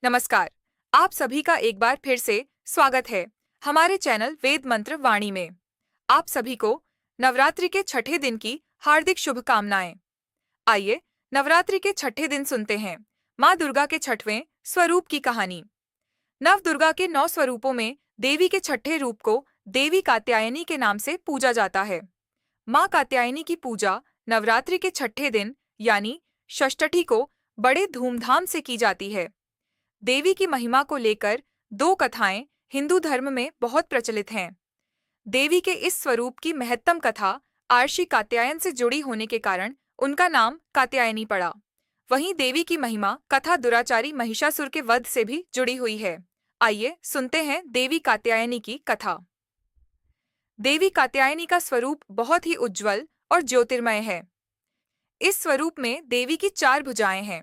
नमस्कार। आप सभी का एक बार फिर से स्वागत है हमारे चैनल वेद मंत्र वाणी में। आप सभी को नवरात्रि के छठे दिन की हार्दिक शुभकामनाएं। आइए नवरात्रि के छठे दिन सुनते हैं माँ दुर्गा के छठवें स्वरूप की कहानी। नव दुर्गा के 9 स्वरूपों में देवी के छठे रूप को देवी कात्यायनी के नाम से पूजा जाता है। माँ कात्यायनी की पूजा नवरात्रि के छठे दिन यानी षष्ठी को बड़े धूमधाम से की जाती है। देवी की महिमा को लेकर दो कथाएं हिंदू धर्म में बहुत प्रचलित हैं। देवी के इस स्वरूप की महत्तम कथा आर्षी कात्यायन से जुड़ी होने के कारण उनका नाम कात्यायनी पड़ा। वहीं देवी की महिमा कथा दुराचारी महिषासुर के वध से भी जुड़ी हुई है। आइए सुनते हैं देवी कात्यायनी की कथा। देवी कात्यायनी का स्वरूप बहुत ही उज्जवल और ज्योतिर्मय है। इस स्वरूप में देवी की 4 भुजाएं हैं।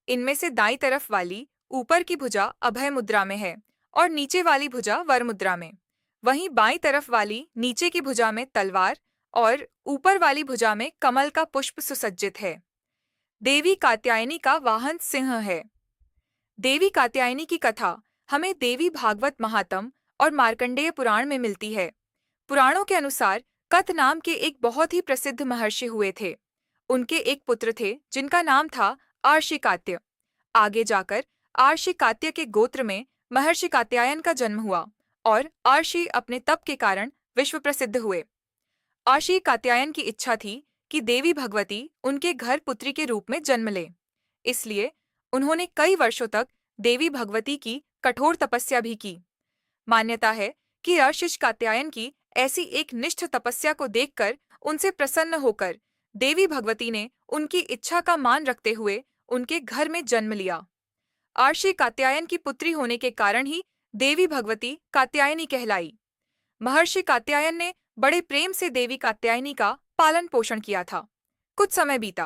इनमें से दाईं तरफ वाली ऊपर की भुजा अभय मुद्रा में है और नीचे वाली भुजा वर मुद्रा में। वहीं बाईं तरफ वाली नीचे की भुजा में तलवार और ऊपर वाली भुजा में कमल का पुष्प सुसज्जित है। देवी कात्यायनी का वाहन सिंह है। देवी कात्यायनी की कथा हमें देवी भागवत महात्म और मार्कंडेय पुराण में मिलती है। पुराणों के अनुसार कत नाम के एक बहुत ही प्रसिद्ध महर्षि हुए थे। उनके एक पुत्र थे जिनका नाम था आर्षिकात्य। आगे जाकर आर्षिकात्य के गोत्र में महर्षि कात्यायन का जन्म हुआ और आर्षि अपने तप के कारण विश्व प्रसिद्ध हुए। आर्षि कात्यायन की इच्छा थी कि देवी भगवती उनके घर पुत्री के रूप में जन्म ले। इसलिए उन्होंने कई वर्षों तक देवी भगवती की कठोर तपस्या भी की। मान्यता है कि आर्षि कात्यायन की ऐसी एक निष्ठ तपस्या को देखकर उनसे प्रसन्न होकर देवी भगवती ने उनकी इच्छा का मान रखते हुए उनके घर में जन्म लिया। आर्षि कात्यायन की पुत्री होने के कारण ही देवी भगवती कात्यायनी कहलाई। महर्षि कात्यायन ने बड़े प्रेम से देवी कात्यायनी का पालन पोषण किया था। कुछ समय बीता।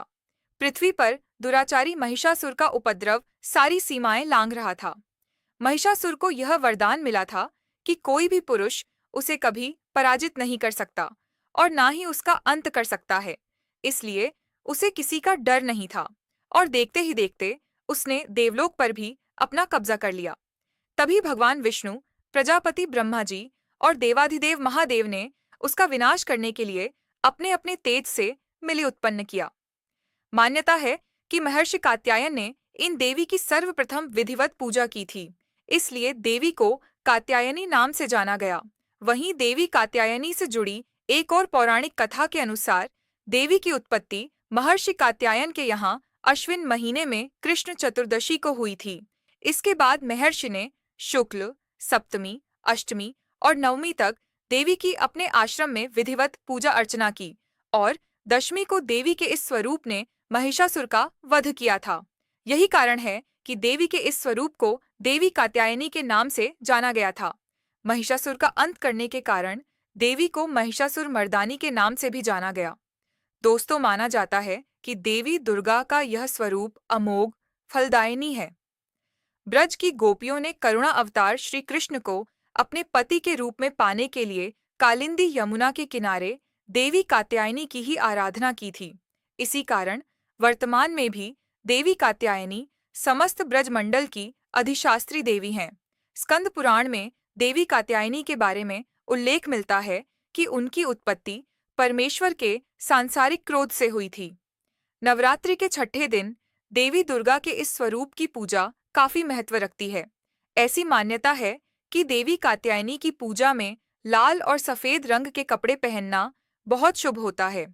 पृथ्वी पर दुराचारी महिषासुर का उपद्रव सारी सीमाएं लांघ रहा था। महिषासुर को यह वरदान मिला था कि कोई भी पुरुष उसे कभी पराजित नहीं कर सकता और ना ही उसका अंत कर सकता है। इसलिए उसे किसी का डर नहीं था और देखते ही देखते उसने देवलोक पर भी अपना कब्जा कर लिया। तभी भगवान विष्णु, प्रजापति ब्रह्मा जी और देवाधिदेव महादेव ने उसका विनाश करने के लिए अपने अपने तेज से मिली उत्पन्न किया। मान्यता है कि महर्षि कात्यायन ने इन देवी की सर्वप्रथम विधिवत पूजा की थी, इसलिए देवी को कात्यायनी नाम से जाना गया। वहीं देवी कात्यायनी से जुड़ी एक और पौराणिक कथा के अनुसार देवी की उत्पत्ति महर्षि कात्यायन के यहाँ अश्विन महीने में कृष्ण चतुर्दशी को हुई थी। इसके बाद महर्षि ने शुक्ल, सप्तमी, अष्टमी और नवमी तक देवी की अपने आश्रम में विधिवत पूजा अर्चना की और दशमी को देवी के इस स्वरूप ने महिषासुर का वध किया था। यही कारण है कि देवी के इस स्वरूप को देवी कात्यायनी के नाम से जाना गया था। महिषासुर का अंत करने के कारण देवी को महिषासुर मर्दानी के नाम से भी जाना गया। दोस्तों, माना जाता है कि देवी दुर्गा का यह स्वरूप अमोघ फलदायिनी है। ब्रज की गोपियों ने करुणा अवतार श्री कृष्ण को अपने पति के रूप में पाने के लिए कालिंदी यमुना के किनारे देवी कात्यायनी की ही आराधना की थी। इसी कारण वर्तमान में भी देवी कात्यायनी समस्त ब्रज मंडल की अधिशास्त्री देवी हैं। स्कंद पुराण में देवी कात्यायनी के बारे में उल्लेख मिलता है कि उनकी उत्पत्ति परमेश्वर के सांसारिक क्रोध से हुई थी। नवरात्रि के छठे दिन देवी दुर्गा के इस स्वरूप की पूजा काफी महत्व रखती है। ऐसी मान्यता है कि देवी कात्यायनी की पूजा में लाल और सफेद रंग के कपड़े पहनना बहुत शुभ होता है।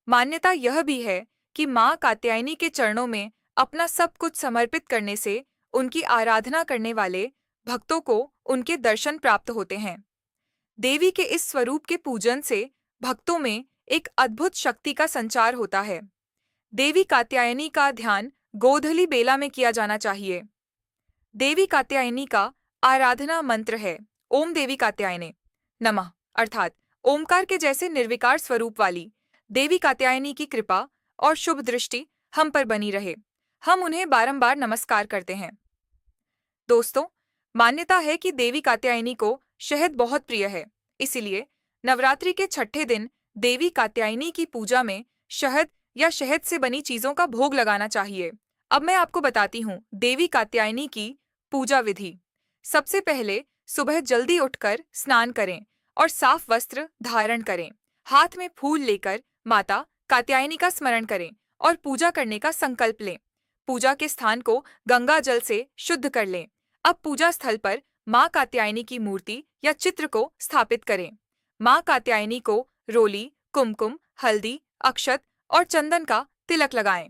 मान्यता यह भी है कि माँ कात्यायनी के चरणों में अपना सब कुछ समर्पित करने से उनकी आराधना करने वाले भक्तों को उनके दर्शन प्राप्त होते हैं। देवी के इस स्वरूप के पूजन से भक्तों में एक अद्भुत शक्ति का संचार होता है। देवी कात्यायनी का ध्यान गोधली बेला में किया जाना चाहिए। देवी कात्यायनी का आराधना मंत्र है ओम देवी कात्यायने नमः, अर्थात ओमकार के जैसे निर्विकार स्वरूप वाली देवी कात्यायनी की कृपा और शुभ दृष्टि हम पर बनी रहे। हम उन्हें बारंबार नमस्कार करते हैं। दोस्तों, मान्यता है कि देवी कात्यायनी को शहद बहुत प्रिय है, इसीलिए नवरात्रि के छठे दिन देवी कात्यायनी की पूजा में शहद या शहद से बनी चीजों का भोग लगाना चाहिए। अब मैं आपको बताती हूँ देवी कात्यायनी की पूजा विधि। सबसे पहले सुबह जल्दी उठकर स्नान करें और साफ वस्त्र धारण करें। हाथ में फूल लेकर माता कात्यायनी का स्मरण करें और पूजा करने का संकल्प लें। पूजा के स्थान को गंगा जल से शुद्ध कर लें। अब पूजा स्थल पर माँ कात्यायनी की मूर्ति या चित्र को स्थापित करें। माँ कात्यायनी को रोली, कुमकुम, हल्दी, अक्षत और चंदन का तिलक लगाएं।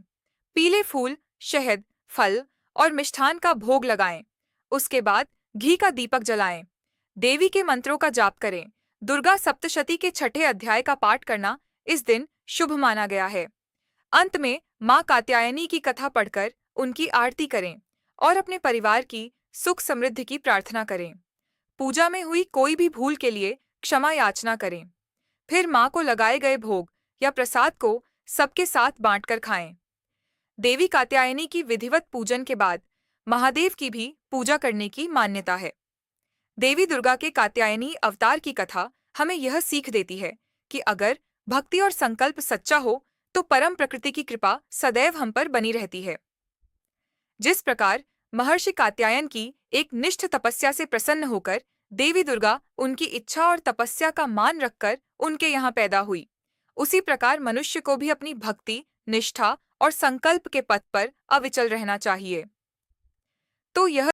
पीले फूल, शहद, फल और मिष्ठान का भोग लगाएं। उसके बाद घी का दीपक जलाएं। देवी के मंत्रों का जाप करें। दुर्गा सप्तशती के छठे अध्याय का पाठ करना इस दिन शुभ माना गया है। अंत में माँ कात्यायनी की कथा पढ़कर उनकी आरती करें और अपने परिवार की सुख समृद्धि की प्रार्थना करें। पूजा में हुई कोई भी भूल के लिए क्षमा याचना करें। फिर माँ को लगाए गए भोग या प्रसाद को सबके साथ बांटकर खाएं। देवी कात्यायनी की विधिवत पूजन के बाद महादेव की भी पूजा करने की मान्यता है। देवी दुर्गा के कात्यायनी अवतार की कथा हमें यह सीख देती है कि अगर भक्ति और संकल्प सच्चा हो तो परम प्रकृति की कृपा सदैव हम पर बनी रहती है। जिस प्रकार महर्षि कात्यायन की एक निष्ठ तपस्या से प्रसन्न होकर देवी दुर्गा उनकी इच्छा और तपस्या का मान रखकर उनके यहाँ पैदा हुई, उसी प्रकार मनुष्य को भी अपनी भक्ति, निष्ठा और संकल्प के पथ पर अविचल रहना चाहिए। तो यह